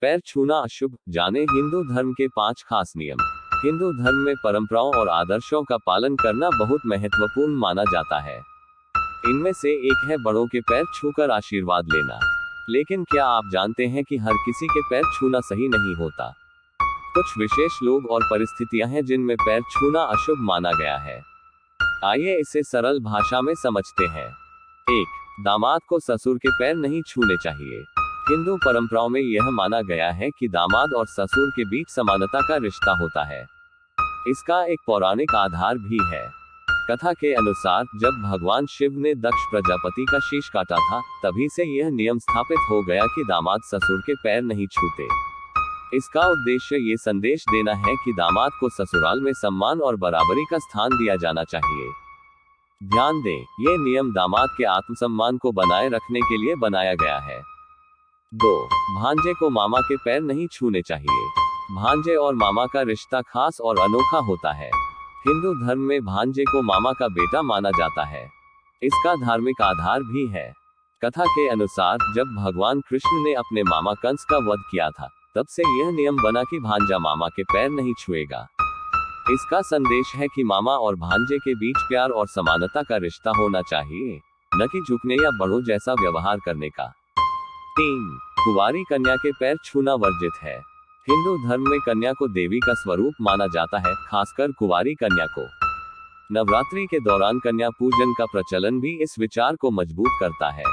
पैर छूना अशुभ, जाने हिंदू धर्म के 5 खास नियम। हिंदू धर्म में परंपराओं और आदर्शों का पालन करना बहुत महत्वपूर्ण माना जाता है। इनमें से एक है बड़ों के पैर छूकर आशीर्वाद लेना। लेकिन क्या आप जानते हैं कि हर किसी के पैर छूना सही नहीं होता? कुछ विशेष लोग और परिस्थितियां हैं जिनमें पैर छूना अशुभ माना गया है। आइए इसे सरल भाषा में समझते हैं। 1. दामाद को ससुर के पैर नहीं छूने चाहिए। हिंदू परंपराओं में यह माना गया है कि दामाद और ससुर के बीच समानता का रिश्ता होता है। इसका एक पौराणिक आधार भी है। कथा के अनुसार जब भगवान शिव ने दक्ष प्रजापति का शीश काटा था, तभी से यह नियम स्थापित हो गया कि दामाद ससुर के पैर नहीं छूते। इसका उद्देश्य ये संदेश देना है कि दामाद को ससुराल में सम्मान और बराबरी का स्थान दिया जाना चाहिए। ध्यान दें, ये नियम दामाद के आत्मसम्मान को बनाए रखने के लिए बनाया गया है। 2. भांजे को मामा के पैर नहीं छूने चाहिए। भांजे और मामा का रिश्ता खास और अनोखा होता है। हिंदू धर्म में भांजे को मामा का बेटा माना जाता है। इसका धार्मिक आधार भी है। कथा के अनुसार जब भगवान कृष्ण ने अपने मामा कंस का वध किया था, तब से यह नियम बना कि भांजा मामा के पैर नहीं छुएगा। इसका संदेश है कि मामा और भांजे के बीच प्यार और समानता का रिश्ता होना चाहिए, न कि झुकने या बड़ों जैसा व्यवहार करने का। 3. कुंवारी कन्या के पैर छूना वर्जित है। हिंदू धर्म में कन्या को देवी का स्वरूप माना जाता है, खासकर कुंवारी कन्या को। नवरात्रि के दौरान कन्या पूजन का प्रचलन भी इस विचार को मजबूत करता है।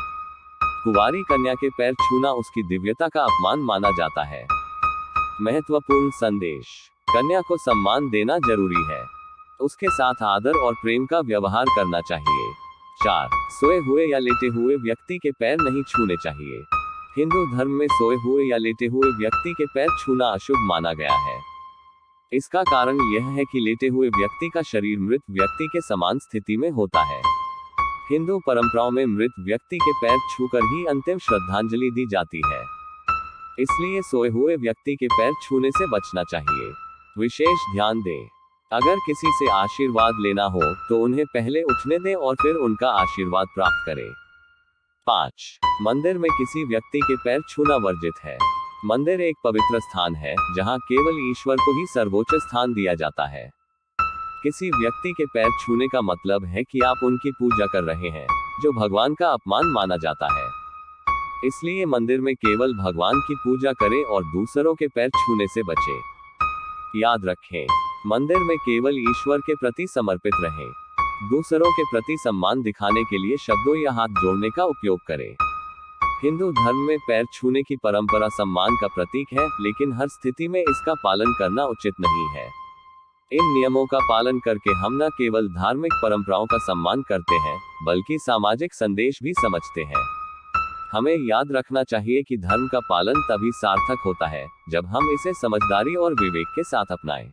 कुंवारी कन्या के पैर छूना उसकी दिव्यता का अपमान माना जाता है। महत्वपूर्ण संदेश: कन्या को सम्मान देना जरूरी है। उसके साथ आदर और प्रेम का व्यवहार करना चाहिए। 4. सोए हुए या लेटे हुए व्यक्ति के पैर नहीं छूने चाहिए। हिंदू धर्म में सोए हुए या लेटे हुए व्यक्ति के पैर छूना अशुभ माना गया है। इसका कारण यह है कि लेटे हुए व्यक्ति का शरीर मृत व्यक्ति के समान स्थिति में होता है। हिंदू परंपराओं में मृत व्यक्ति के पैर छूकर ही अंतिम श्रद्धांजलि दी जाती है। इसलिए सोए हुए व्यक्ति के पैर छूने से बचना चाहिए। विशेष ध्यान दें, अगर किसी से आशीर्वाद लेना हो तो उन्हें पहले उठने दें और फिर उनका आशीर्वाद प्राप्त करें। 5. मंदिर में किसी व्यक्ति के पैर छूना वर्जित है। मंदिर एक पवित्र स्थान है जहां केवल ईश्वर को ही सर्वोच्च स्थान दिया जाता है। किसी व्यक्ति के पैर छूने का मतलब है कि आप उनकी पूजा कर रहे हैं, जो भगवान का अपमान माना जाता है। इसलिए मंदिर में केवल भगवान की पूजा करें और दूसरों के पैर छूने से बचें। याद रखें, मंदिर में केवल ईश्वर के प्रति समर्पित रहें। दूसरों के प्रति सम्मान दिखाने के लिए शब्दों या हाथ जोड़ने का उपयोग करें। हिंदू धर्म में पैर छूने की परंपरा सम्मान का प्रतीक है, लेकिन हर स्थिति में इसका पालन करना उचित नहीं है। इन नियमों का पालन करके हम न केवल धार्मिक परंपराओं का सम्मान करते हैं, बल्कि सामाजिक संदेश भी समझते हैं। हमें याद रखना चाहिए कि धर्म का पालन तभी सार्थक होता है, जब हम इसे समझदारी और विवेक के साथ अपनाएं।